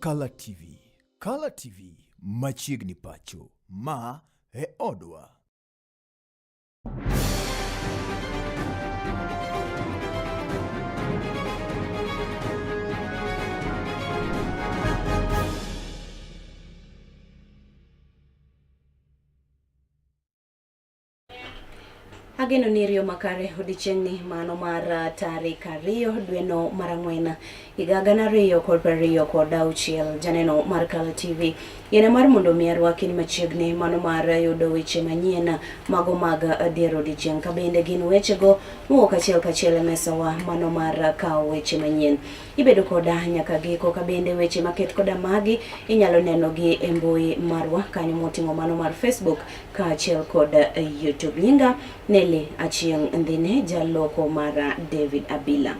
Color TV. Color TV machiegni pacho. Ma e odwa. Ageno ni riyo makare Odiochieng ni mano mar tarik 2 dwe no mar Ang'wen higa 2026 janeno mar Color TV yene mar mondo mi arwaki ni machiegni mano mar yudo weche manyien mago mag Dier Odiochieng ka bende gin wechego mowuok achiel e mesawa mano mar kawo weche manyien ibedo koda nyaka giko ka bende weche maket koda magi inyalo neno gi e mbui marwa kanyo moting'o mano mar Facebook ka achiel koda YouTube. Nyinga Nele Achieng Ndine jaloko mara David Abila.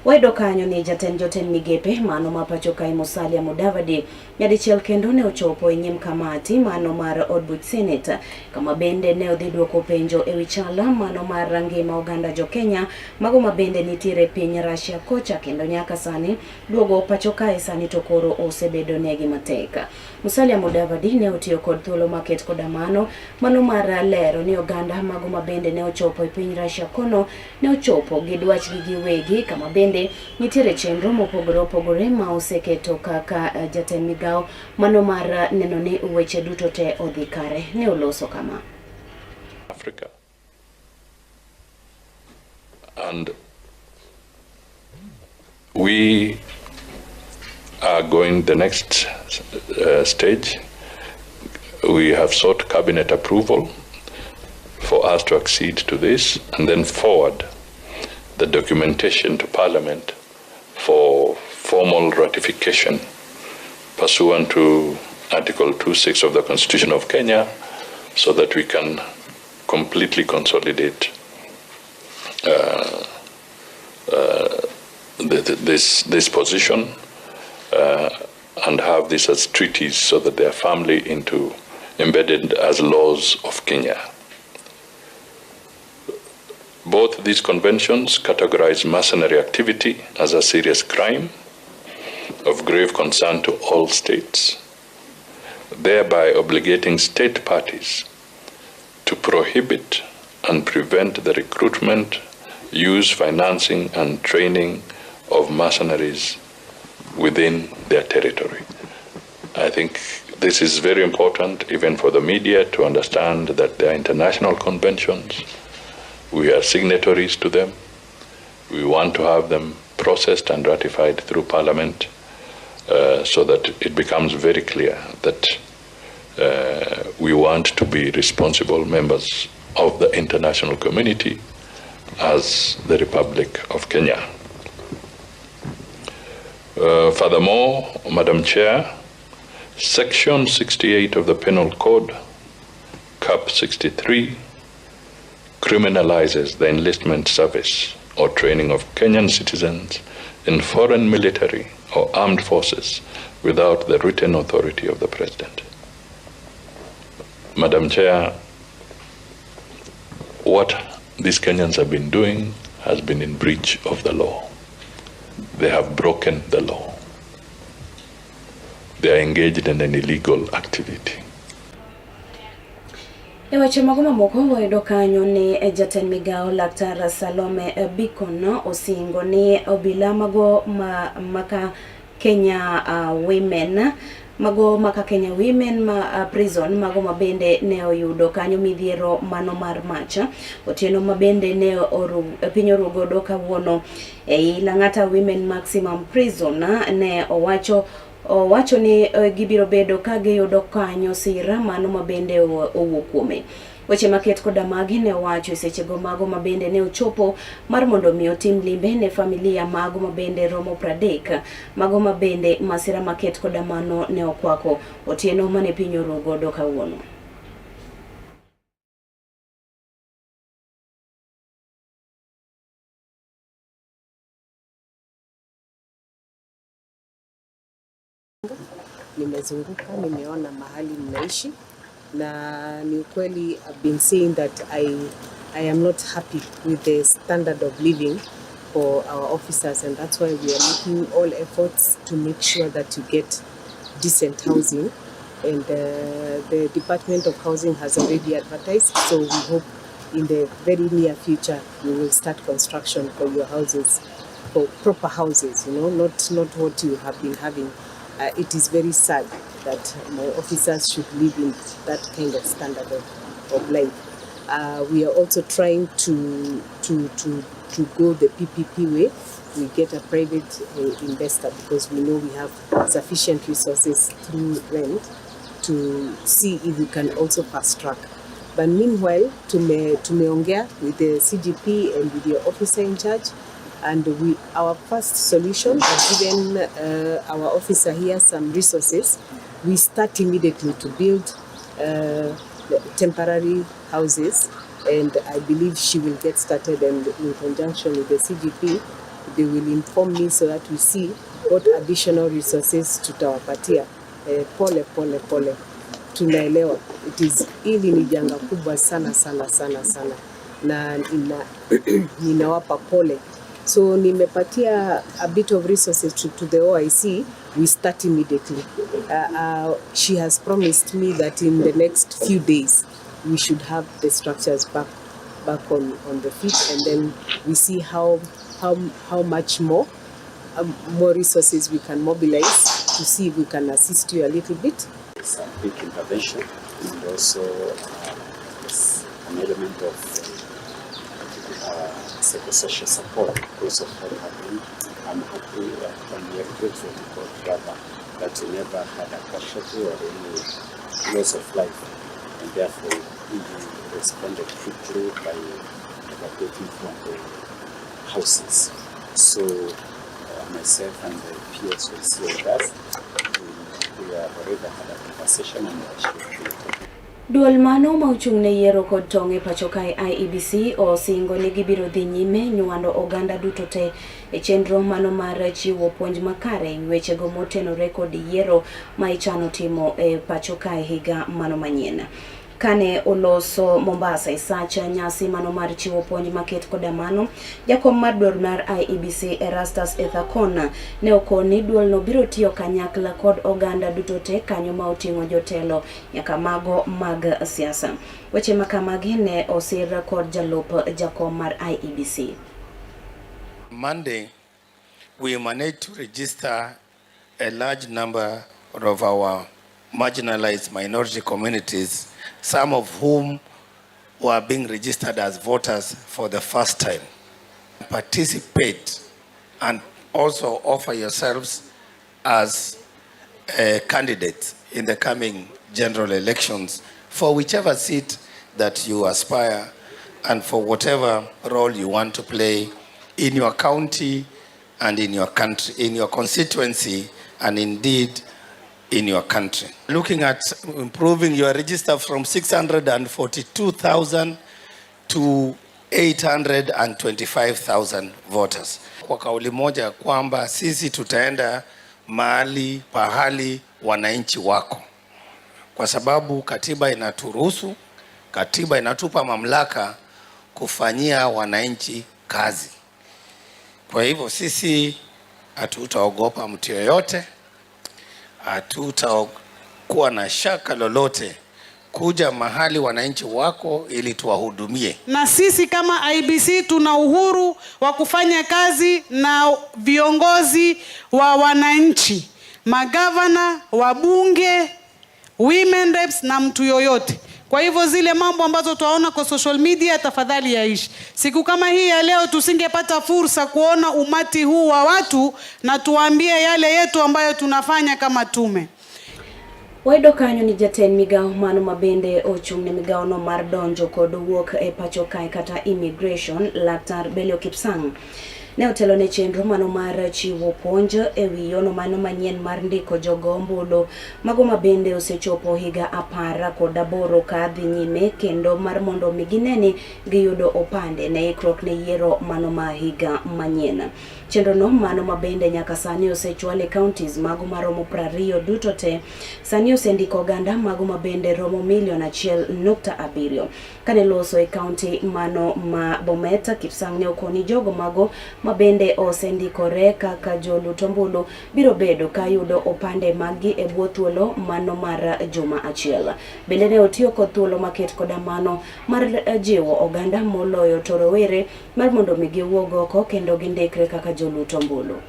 Wedo kanyo ni jotend migepe mano ma pacho kai Musalia Mudavadi nyadichiel kendo ne ochopo e nyim kamati mano mar od buch Senate kama bende ne odhi duoko penjo e wi chala mano mar ngima oganda jo Kenya mago ma bende nitiere piny Russia kocha kendo nyaka sani duogo pacho kai sani to koro osebedo negi mateka. Musalia Mudavadi ne otiyo kod thuolo maket koda mano mar lero ni oganda mago ma bende ne ochopo e piny Russia kono ne ochopo gi dwach gi giwegi kama bende nitiere chenro mopogore ma oseketo kaka jatend migao mano mar neno ni weche duto te odhi kare ne oloso kama. Africa. And we are going the next stage. We have sought cabinet approval for us to accede to this and then forward the documentation to Parliament for formal ratification pursuant to Article 26 of the Constitution of Kenya, so that we can completely consolidate this position and have this as treaties so that they are firmly embedded as laws of Kenya. Both these conventions categorize mercenary activity as a serious crime of grave concern to all states, thereby obligating state parties to prohibit and prevent the recruitment, use, financing, and training of mercenaries within their territory. I think this is very important even for the media to understand that there are international conventions. We are signatories to them. We want to have them processed and ratified through Parliament so that it becomes very clear that we want to be responsible members of the international community as the Republic of Kenya. Furthermore, Madam Chair, Section 68 of the Penal Code, Cap 63, criminalizes the enlistment service or training of Kenyan citizens in foreign military or armed forces without the written authority of the President. Madam Chair, what these Kenyans have been doing has been in breach of the law. They have broken the law. They are engaged in an illegal activity. E weche mago mamoko wayudo kanyo ni jatend migao Laktar Salome Bikono osingo ni obila mago maka Kenya women mago maka Kenya women prison mago mabende ne oyudo kanyo midhiero mano mar macha otieno mabende ne piny orugodo kawuono e Lang'ata Women Maximum Prison ne owacho ni gibiro bedo ka giyudo kanyo sira mano mabende owuok kuome. Weche maket koda magi ne owacho sechego mago mabende ne ochopo mar mondo mi otim limbe ne familia mago mabende romo 30 mago mabende masira maket koda mano ne okwako otieno mane piny orugodo kawuono. Nimezunguka, nimeona mahali mnaishi na ni ukweli I've been saying that I am not happy with the standard of living for our officers, and that's why we are making all efforts to make sure that you get decent housing, and the Department of Housing has already advertised, so we hope in the very near future we will start construction for your houses, for proper houses, not what you have been having. It is very sad that my officers should live in that kind of standard of life. We are also trying to go the PPP way. We get a private investor because we know we have sufficient resources through rent to see if we can also fast track. But meanwhile, tumeongea with the CGP and with your officer in charge, and our first solution, I've given our officer here some resources. We start immediately to build temporary houses, and I believe she will get started, and in conjunction with the CGP, they will inform me so that we see what additional resources tutawapatia. Pole tunaelewa, hili ni janga kubwa sana na ninawapa pole. So nimepatia a bit of resources to the OIC. We start immediately. She has promised me that in the next few days we should have the structures back on the feet, and then we see how much more resources we can mobilize to see if we can assist you a little bit. It's a big intervention, and also it's an element of psychosocial support because of what happened. I'm happy and we are grateful to God rather that we never had a casualty or any loss of life, and therefore we responded quickly by evacuating from the houses. So myself and the PS will see with us. We have already had a conversation and actually Duol mano ma ochung'ne yiero kod tong' e pacho kae IEBC osingo ni gibiro dhi nyime nyuando oganda duto te e chenro mano mar chiwo puonj makare wechego motenore kod yiero ma ichano timo e pacho kae higa mano manyien. Kane oloso Mombasa e sacha nyasi mano mar chiwo puonj maket koda mano, jakom mar duol mar IEBC Erastus Ethakona ne okoni duol no biro tiyo kanyakla kod oganda duto te kanyo ma oting'o jotelo nyaka mago mag siasa. Weche makamagi ne osir kod jalup jakom mar IEBC. Monday, we managed to register a large number of our marginalized minority communities, some of whom were being registered as voters for the first time. Participate and also offer yourselves as candidates in the coming general elections for whichever seat that you aspire and for whatever role you want to play in your county and in your country, in your constituency, and indeed in your country. Looking at improving your register from 642,000 to 825,000 voters. Kwa kauli moja kwamba sisi tutaenda mahali pahali wananchi wako. Kwa sababu katiba inaturuhusu, katiba inatupa mamlaka kufanyia wananchi kazi. Kwa hivyo sisi hatutaogopa mtu yoyote, hatutakuwa na shaka lolote kuja mahali wananchi wako ili tuwahudumie. Na sisi kama IEBC tuna uhuru wa kufanya kazi na viongozi wa wananchi, magavana, wabunge, women reps na mtu yoyote. Kwa hivyo zile mambo ambazo tunaona kwa social media tafadhali yaishi. Siku kama hii ya leo tusingepata fursa kuona umati huu wa watu na tuambie yale yetu ambayo tunafanya kama tume. Waido kanyo ni jaten migao mano mabende ochung'ne migao no mar donjo kod wuok e pacho kae kata immigration Laktar Belio Kipsang. Ne otelo ne chenro mano mar chiwo puonj e wi yono mano manyien mar ndiko jogo ombulu mago mabende osechopo higa 18 ka dhi nyime kendo mar mondo migineni giyudo opande ne ikruok ne yiero mano ma higa manyien. Chenro no mano mabende nyaka sani osechwale counties mago maromo 20 duto te. Sani osendiko oganda mago mabende romo 1.7 million. Kane loso e county mano ma Bomet, Kipsang ne okoni jogo mago mabende osendikore kaka joluto ombulu biro bedo ka yudo opande magi e bwo thuolo mano mar juma achiel. Bende ne otiyo kod thuolo maket koda mano mar jiwo oganda moloyo to rowere mar mondo mi giwuog oko kendo gindikre kaka joluto ombulu.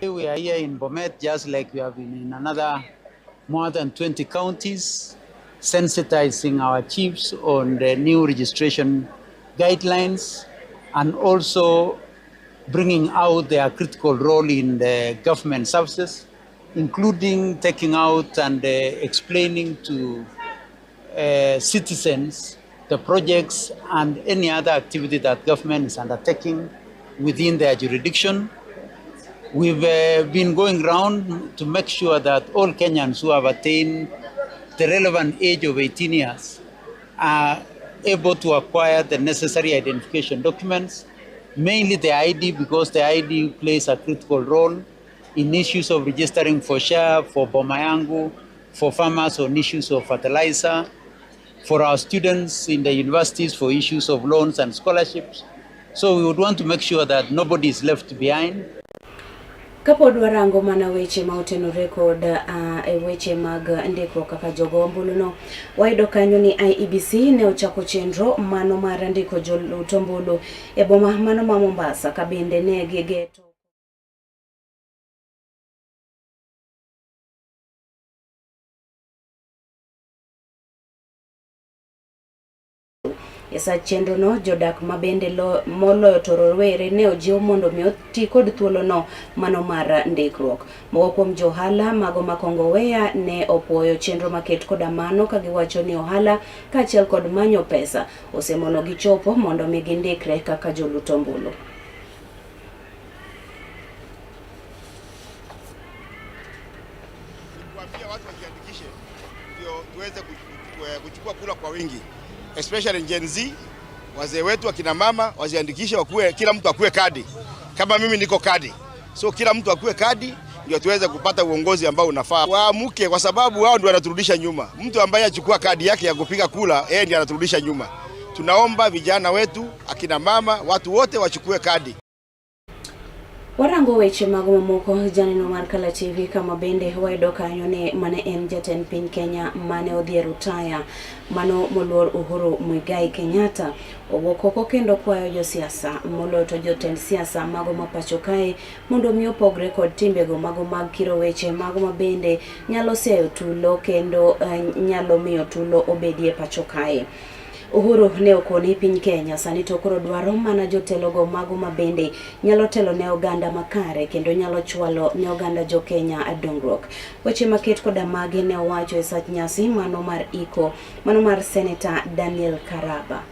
We are here in Bomet, just like we have been in another more than 20 counties, sensitizing our chiefs on the new registration guidelines and also bringing out their critical role in the government services, including taking out and explaining to citizens the projects and any other activity that government is undertaking within their jurisdiction. We've been going around to make sure that all Kenyans who have attained the relevant age of 18 years are able to acquire the necessary identification documents, mainly the ID, because the ID plays a critical role in issues of registering for share, for Bomayangu, for farmers on issues of fertilizer, for our students in the universities for issues of loans and scholarships. So we would want to make sure that nobody is left behind. Kapod warango mana weche ma otenore kod weche mag ndikruok kaka jogo ombulu no, wayudo kanyo ni IEBC ne ochako chenro mano mar ndiko joluto ombulu e boma mano ma Mombasa, ka bende ne gigeto Esa chenro no jodak mabende moloyo to rowere ne ojiw mondo mi oti kod thuolo no mano mar ndikruok. Moko kuom johala mago makongo weya ne opuoyo chenro maket koda mano ka giwacho ni ohala kaachiel kod manyo pesa osemono gichopo mondo mi gindikre kaka joluto ombulu. Kuambia watu wajiandikishe ndio tuweze kuchukua kura kwa wingi, especially Gen Z. Wazee wetu akina mama wajiandikishe, wakuwe kila mtu akuwe kadi. Kama mimi niko kadi, so kila mtu akuwe kadi ndio tuweze kupata uongozi ambao unafaa. Waamuke, kwa sababu wao ndio wanaturudisha nyuma. Mtu ambaye achukua kadi yake ya kupiga kura, yeye ndiye anaturudisha nyuma. Tunaomba vijana wetu, akina mama, watu wote wachukue kadi. Warango weche mag mamoko janeno mar Kala TV kama bende wayudo kanyo ne mane en jatend piny Kenya mane Dier rutaya mano moluor Uhuru Muigai Kenyatta owuok oko kendo kwayo josiasa moloyo to jotend siasa mago mapacho kae mondo mi opogre kod timbego mago mag kiro weche mago mabende nyalo seyo tulo kendo nyalo miyo tulo obedie pacho kae. Uhuru ne okoni piny Kenya sani to koro dwaro mana jotelogo mago mabende nyalo telo ne oganda makare kendo nyalo chwalo ne oganda jo Kenya dongruok. Weche maket koda magi ne owacho e sach nyasi mano mar iko mano mar Senator Daniel Karaba.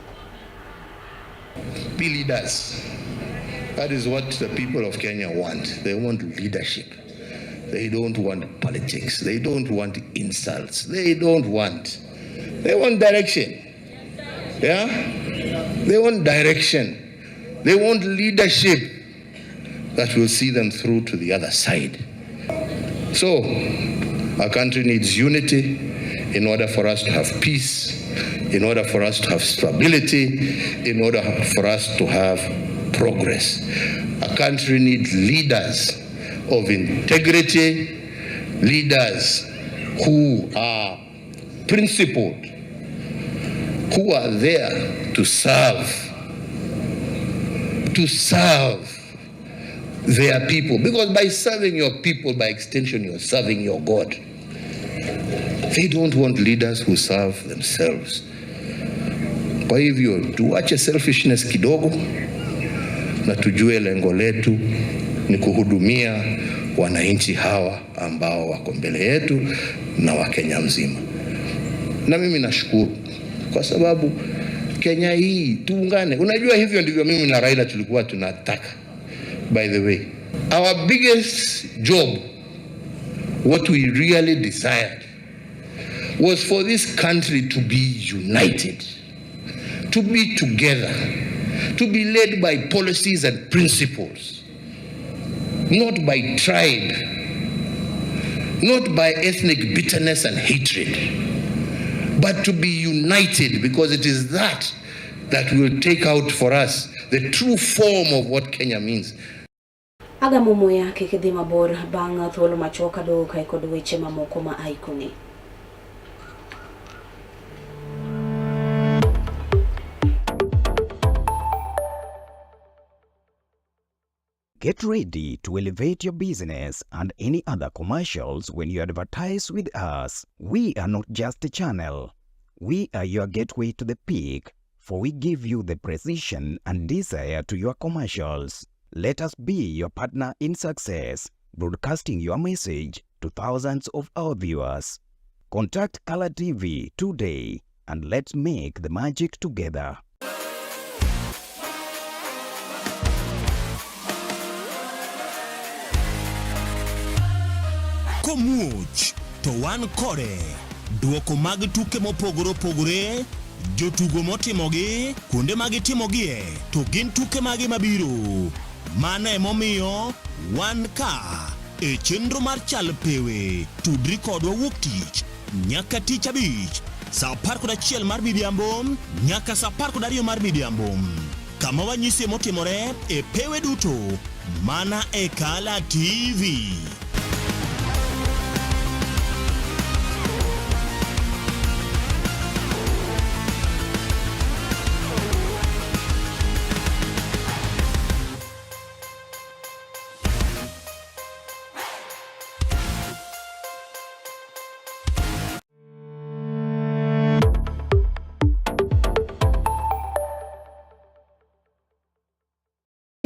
Be leaders. That is what the people of Kenya want. They want leadership. They don't want politics. They don't want insults. They want direction. Yeah? They want direction. They want leadership that will see them through to the other side. So, our country needs unity in order for us to have peace, in order for us to have stability, in order for us to have progress. Our country needs leaders of integrity, leaders who are principled, who are there to serve their people. Because by serving your people, by extension, you're serving your God. They don't want leaders who serve themselves. Kwa hivyo, tuache selfishness kidogo na tujue lengo letu ni kuhudumia wananchi hawa ambao wako mbele yetu na Wakenya mzima. Na mimi nashukuru kwa sababu Kenya hii tuungane. Unajua hivyo ndivyo mimi na Raila tulikuwa tunataka. By the way, our biggest job, what we really desired, was for this country to be united, to be together, to be led by policies and principles, not by tribe, not by ethnic bitterness and hatred, but to be united, because it is that that will take out for us the true form of what Kenya means. Aga momoya kikidhi mabor bang thuolo machoka do kai kod weche mamoko ma aikoni. Get ready to elevate your business and any other commercials when you advertise with us. We are not just a channel. We are your gateway to the peak, for we give you the precision and desire to your commercials. Let us be your partner in success, broadcasting your message to thousands of our viewers. Contact Color TV today and let's make the magic together. Komuch to wan kore duoko mag tuke mopogore opogore, jotugo motimogi, kuonde mag timogie, to gin tuke magi mabiro. Mano emomiyo wan ka e chenro mar chal pewe tudri kodwa wuok tich nyaka tich abich saa 11 mar midhiambo nyaka saa 12 mar midhiambo, kama wanyisi motimore e pewe duto mana e Color TV.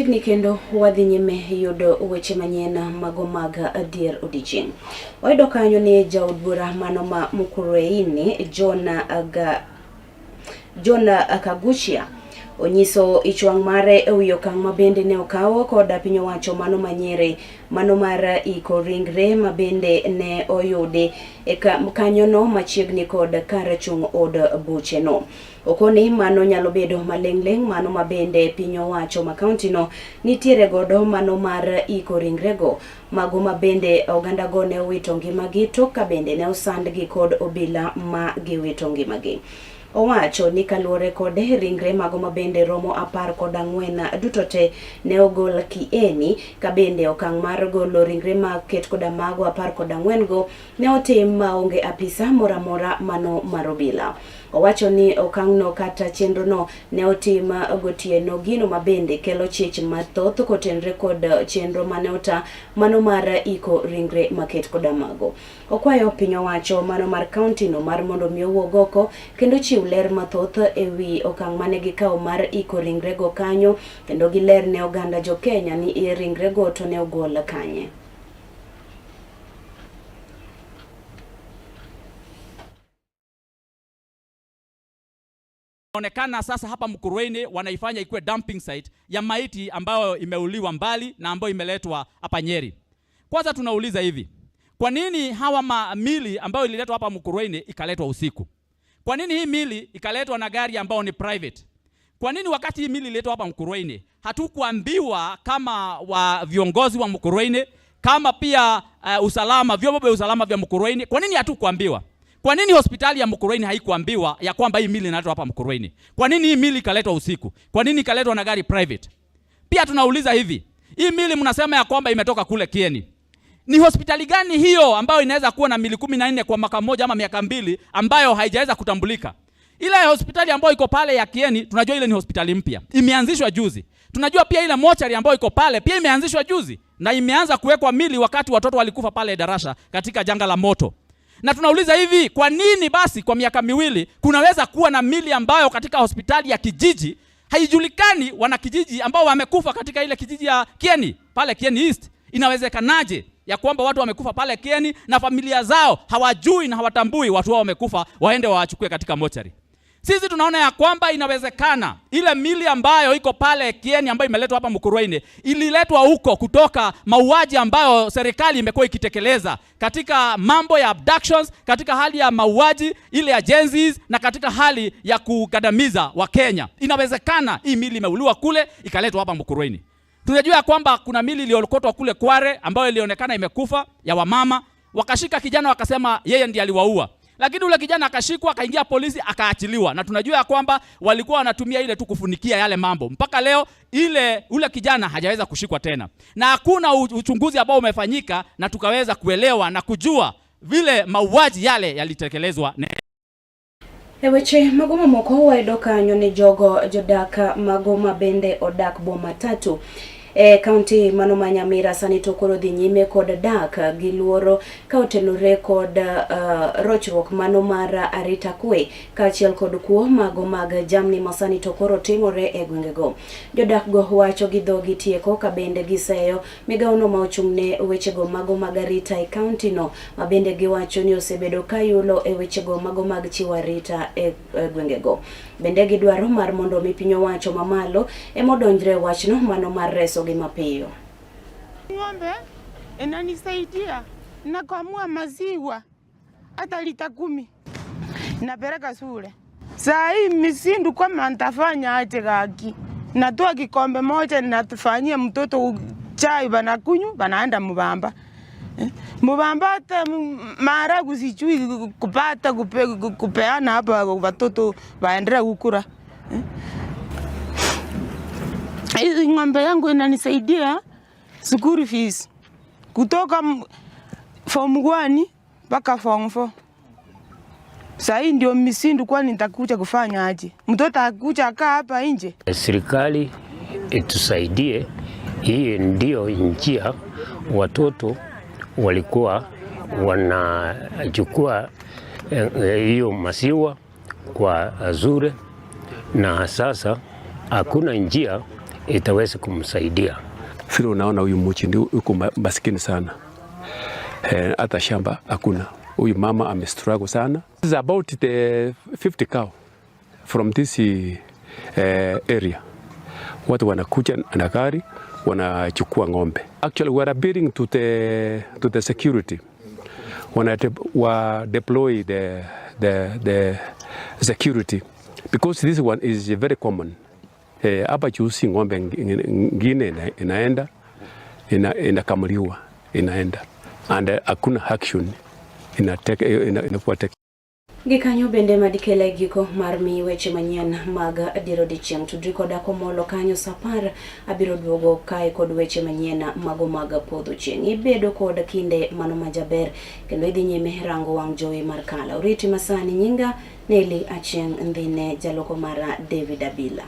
Ni kendo wadhi nyime yudo weche manyien mago mag Dier Odiochieng. Wayudo kanyo ni jaod bura mano ma Mukurweini John Akaguchia onyiso ichwang mare e wi okang' mabende ne okawo kod piny owacho mano manyere mano mar iko ringre mabende ne oyudi e kanyono machiegni kod kar chung' od buche no. Okoni mano nyalo bedo maleng' mano mabende piny owacho ma kaunti no nitiere godo mano mar iko ringrego mago mabende oganda go ne wito ngimagi to ka bende ne osandgi kod obila ma giwito ngimagi. Owacho ni kaluore kod ringre mago mabende romo 14 duto te ne ogol kieni ka bende okang' mar golo ringre maket koda mago 14 go ne otim maonge apisa moramora mano marobila. Owacho ni okang' no kata chenro no ne otim gotieno gino mabende kelo chich mathoth kotenre kod chenro mane ota mano mar iko ringre maket koda mago. Okwayo piny owacho mano mar kaunti no mar mondo mi owuog oko kendo chiw ler mathoth e wi okang' mane gikawo mar iko ringrego kanyo kendo giler ne oganda jo Kenya ni ringrego to ne ogol kanye. Onekana sasa hapa Mukurweini wanaifanya ikuwe dumping site ya maiti ambayo imeuliwa mbali na ambayo imeletwa hapa Nyeri. Kwanza tunauliza hivi, kwa nini hawa mili ambayo ililetwa hapa Mukurweini ikaletwa usiku? Kwa nini hii mili ikaletwa na gari ambayo ni private? Kwa nini wakati hii mili ililetwa hapa Mukurweini hatukuambiwa kama viongozi wa Mukurweini, kama pia usalama, vyombo vya usalama vya Mukurweini, kwa nini hatukuambiwa? Kwa nini hospitali ya Mukurweini haikuambiwa ya kwamba hii mili inaletwa hapa Mukurweini? Kwa nini hii mili ikaletwa usiku? Kwa nini ikaletwa na gari private? Pia tunauliza hivi, hii mili mnasema ya kwamba imetoka kule Kieni. Ni hospitali gani hiyo ambayo inaweza kuwa na mili 14 kwa mwaka mmoja ama miaka 2 ambayo haijaweza kutambulika? Ile hospitali ambayo iko pale ya Kieni, tunajua ile ni hospitali mpya. Imeanzishwa juzi. Tunajua pia ile mochari ambayo iko pale pia imeanzishwa juzi na imeanza kuwekwa mili wakati watoto walikufa pale Darasha katika janga la moto. Na tunauliza hivi, kwa nini basi kwa miaka 2 kunaweza kuwa na mili ambayo katika hospitali ya kijiji haijulikani wana kijiji ambao wamekufa katika ile kijiji ya Kieni, pale Kieni East? Inawezekanaje ya kwamba watu wamekufa pale Kieni na familia zao hawajui na hawatambui watu wao wamekufa, waende wawachukue katika mochari? Sisi tunaona ya kwamba inawezekana ile mili ambayo iko pale Kieni ambayo imeletwa hapa Mukurweini ililetwa huko kutoka mauaji ambayo serikali imekuwa ikitekeleza katika mambo ya abductions, katika hali ya mauaji ile ya Genzis na katika hali ya kukandamiza wa Kenya. Inawezekana hii mili imeuliwa kule ikaletwa hapa Mukurweini. Tunajua kwamba kuna mili iliyokotwa kule Kware ambayo ilionekana imekufa ya wamama, wakashika kijana wakasema yeye ndiye aliwaua. Lakini ule kijana akashikwa, akaingia polisi, akaachiliwa. Na tunajua ya kwamba walikuwa wanatumia ile tu kufunikia yale mambo. Mpaka leo ule kijana hajaweza kushikwa tena. Na hakuna uchunguzi ambao umefanyika na tukaweza kuelewa na kujua vile mauaji yale yalitekelezwa. Eweche magoma moko wa edoka nyone jogo jodaka magoma bende odak boma tatu. County Manoma Nyamira sani tokoro dhi nyime kod dak gi luoro ka otenore kod rochruok mano mar arita kwe kaachiel kod kuo mago mag jamni masani tokoro timore e gwengego. Jodak go wacho gi dhogi tieko ka bende giseyo migaono ma ochung'ne wechego mago mag arita e county no, ma bende giwacho ni osebedo ka yulo e wechego mago mag chiwo arita e gwengego. Bende gidwaro mar mondo mi piny owacho mamalo emodonjre wachno mano mar reso gi mapiyo. Ng'ombe inanisaidia na kuamua maziwa hata lita 10 napeleka shule. Saa hii misindu kama nitafanya aje gaki, natoa kikombe moja natufanyia mtoto chai banakunywa banaenda Mubamba. Mubamba hata maharagwe sijui kupata kupeana hapa watoto waendelee kukura. Hii ng'ombe yangu inanisaidia school fees kutoka form 1 mpaka form 4. Sasa hii ndio misindu, kwani nitakuja kufanya aje? Mtoto akuja akaa hapa nje. Serikali itusaidie, hii ndio njia watoto walikuwa wanachukua hiyo maziwa kwa Azure, na sasa hakuna njia itaweza kumsaidia. Vile unaona huyu mchi ndio uko maskini sana. Hata shamba hakuna. Huyu mama amestruggle sana. This is about the 50 cow from this area. Watu wanakuja na gari wanachukua ng'ombe. Actually we are appealing to the security. When deploy the security, because this one is very common. Hapa chusi ng'ombe ngine inakamuliwa inaenda, and hakuna action inafuata. Gikanyo bende madikele giko mar mi weche manyien mag Odiochieng tudri koda komolo kanyo sapar abiro duogo kae kod weche manyien mago mag podho chieng'. Ibedo kod kinde mano majaber kendo idhi nyime rango wang' jowi mar kala. Uriti masani nyinga Neli Achieng' ndhine jaloko mara David Abila.